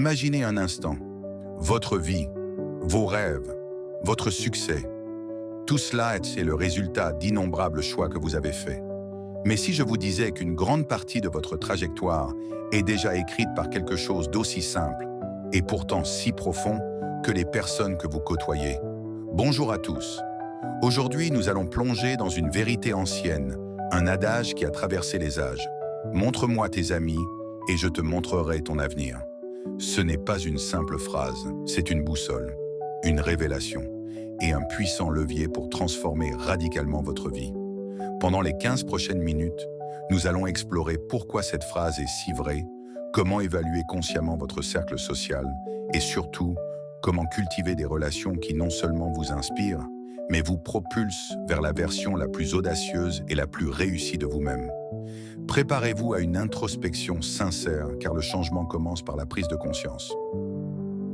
Imaginez un instant, votre vie, vos rêves, votre succès. Tout cela, c'est le résultat d'innombrables choix que vous avez faits. Mais si je vous disais qu'une grande partie de votre trajectoire est déjà écrite par quelque chose d'aussi simple et pourtant si profond que les personnes que vous côtoyez. Bonjour à tous. Aujourd'hui, nous allons plonger dans une vérité ancienne, un adage qui a traversé les âges. Montre-moi tes amis et je te montrerai ton avenir. Ce n'est pas une simple phrase, c'est une boussole, une révélation et un puissant levier pour transformer radicalement votre vie. Pendant les 15 prochaines minutes, nous allons explorer pourquoi cette phrase est si vraie, comment évaluer consciemment votre cercle social et surtout, comment cultiver des relations qui non seulement vous inspirent, mais vous propulsent vers la version la plus audacieuse et la plus réussie de vous-même. Préparez-vous à une introspection sincère car le changement commence par la prise de conscience.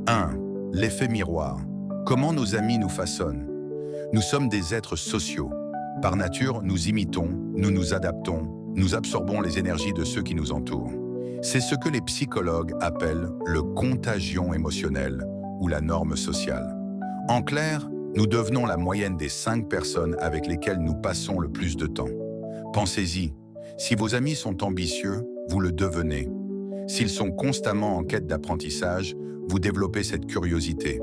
1. L'effet miroir. Comment nos amis nous façonnent. Nous sommes des êtres sociaux. Par nature, nous imitons, nous nous adaptons, nous absorbons les énergies de ceux qui nous entourent. C'est ce que les psychologues appellent le contagion émotionnel ou la norme sociale. En clair, nous devenons la moyenne des 5 personnes avec lesquelles nous passons le plus de temps. Pensez-y, si vos amis sont ambitieux, vous le devenez. S'ils sont constamment en quête d'apprentissage, vous développez cette curiosité.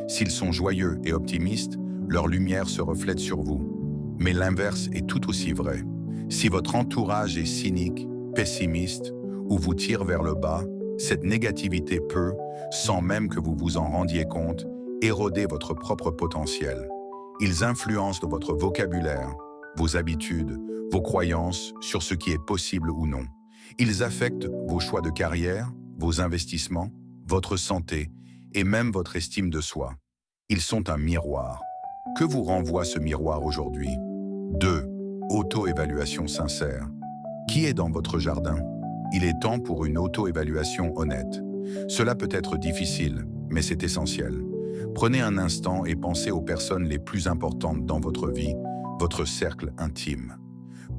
S'ils sont joyeux et optimistes, leur lumière se reflète sur vous. Mais l'inverse est tout aussi vrai. Si votre entourage est cynique, pessimiste ou vous tire vers le bas, cette négativité peut, sans même que vous vous en rendiez compte, éroder votre propre potentiel. Ils influencent votre vocabulaire, vos habitudes, vos croyances sur ce qui est possible ou non. Ils affectent vos choix de carrière, vos investissements, votre santé et même votre estime de soi. Ils sont un miroir. Que vous renvoie ce miroir aujourd'hui? 2. Auto-évaluation sincère. Qui est dans votre jardin? Il est temps pour une auto-évaluation honnête. Cela peut être difficile, mais c'est essentiel. Prenez un instant et pensez aux personnes les plus importantes dans votre vie, votre cercle intime.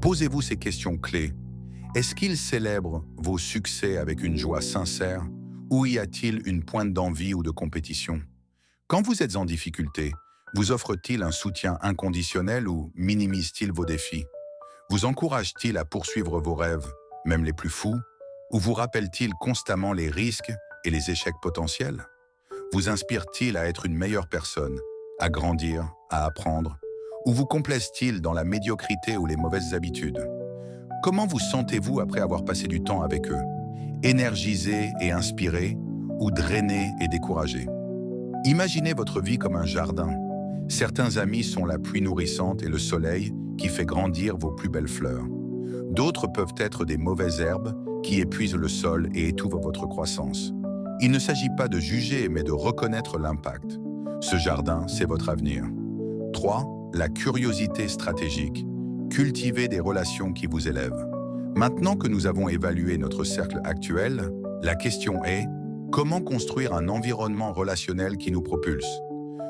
Posez-vous ces questions clés. Est-ce qu'ils célèbrent vos succès avec une joie sincère ou y a-t-il une pointe d'envie ou de compétition? Quand vous êtes en difficulté, vous offre-t-il un soutien inconditionnel ou minimise-t-il vos défis? Vous encourage-t-il à poursuivre vos rêves, même les plus fous, ou vous rappelle-t-il constamment les risques et les échecs potentiels? Vous inspire-t-il à être une meilleure personne, à grandir, à apprendre, ou vous complaise-t-il dans la médiocrité ou les mauvaises habitudes? Comment vous sentez-vous après avoir passé du temps avec eux? Énergisé et inspiré, ou drainé et découragé? Imaginez votre vie comme un jardin. Certains amis sont la pluie nourrissante et le soleil qui fait grandir vos plus belles fleurs. D'autres peuvent être des mauvaises herbes qui épuisent le sol et étouffent votre croissance. Il ne s'agit pas de juger, mais de reconnaître l'impact. Ce jardin, c'est votre avenir. 3. La curiosité stratégique. Cultivez des relations qui vous élèvent. Maintenant que nous avons évalué notre cercle actuel, la question est: comment construire un environnement relationnel qui nous propulse?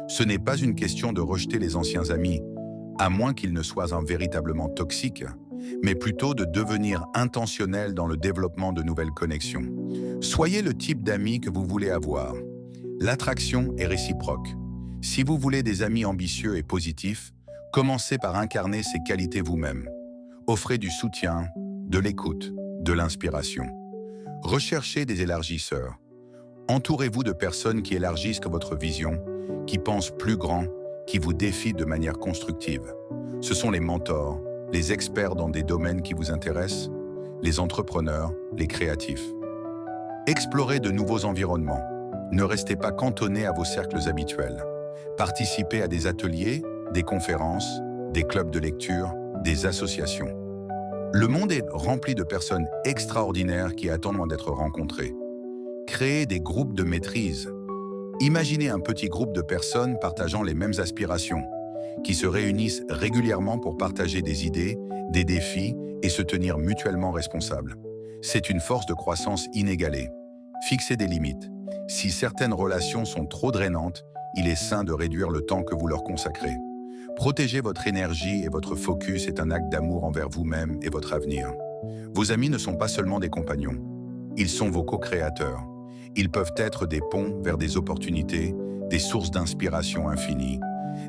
Ce n'est pas une question de rejeter les anciens amis, à moins qu'ils ne soient véritablement toxiques, mais plutôt de devenir intentionnel dans le développement de nouvelles connexions. Soyez le type d'amis que vous voulez avoir. L'attraction est réciproque. Si vous voulez des amis ambitieux et positifs, commencez par incarner ces qualités vous-même. Offrez du soutien, de l'écoute, de l'inspiration. Recherchez des élargisseurs. Entourez-vous de personnes qui élargissent votre vision, qui pensent plus grand, qui vous défient de manière constructive. Ce sont les mentors, les experts dans des domaines qui vous intéressent, les entrepreneurs, les créatifs. Explorez de nouveaux environnements. Ne restez pas cantonné à vos cercles habituels. Participez à des ateliers, des conférences, des clubs de lecture, des associations. Le monde est rempli de personnes extraordinaires qui attendent d'être rencontrées. Créez des groupes de maîtrise. Imaginez un petit groupe de personnes partageant les mêmes aspirations, qui se réunissent régulièrement pour partager des idées, des défis et se tenir mutuellement responsables. C'est une force de croissance inégalée. Fixez des limites. Si certaines relations sont trop drainantes, il est sain de réduire le temps que vous leur consacrez. Protéger votre énergie et votre focus est un acte d'amour envers vous-même et votre avenir. Vos amis ne sont pas seulement des compagnons, ils sont vos co-créateurs. Ils peuvent être des ponts vers des opportunités, des sources d'inspiration infinies,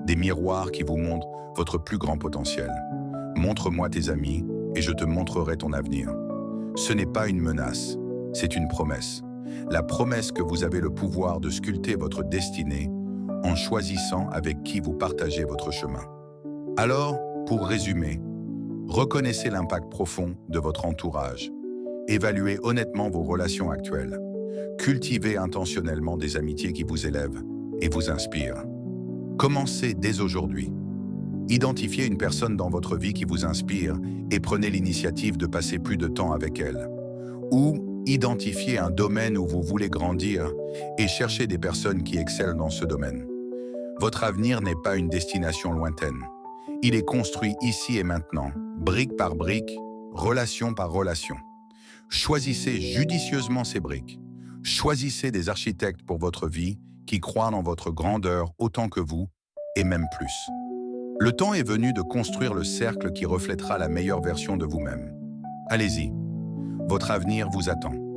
des miroirs qui vous montrent votre plus grand potentiel. Montre-moi tes amis et je te montrerai ton avenir. Ce n'est pas une menace, c'est une promesse. La promesse que vous avez le pouvoir de sculpter votre destinée en choisissant avec qui vous partagez votre chemin. Alors, pour résumer, reconnaissez l'impact profond de votre entourage. Évaluez honnêtement vos relations actuelles. Cultivez intentionnellement des amitiés qui vous élèvent et vous inspirent. Commencez dès aujourd'hui. Identifiez une personne dans votre vie qui vous inspire et prenez l'initiative de passer plus de temps avec elle. Ou identifiez un domaine où vous voulez grandir et cherchez des personnes qui excellent dans ce domaine. Votre avenir n'est pas une destination lointaine. Il est construit ici et maintenant, brique par brique, relation par relation. Choisissez judicieusement ces briques. Choisissez des architectes pour votre vie qui croient en votre grandeur autant que vous, et même plus. Le temps est venu de construire le cercle qui reflètera la meilleure version de vous-même. Allez-y, votre avenir vous attend.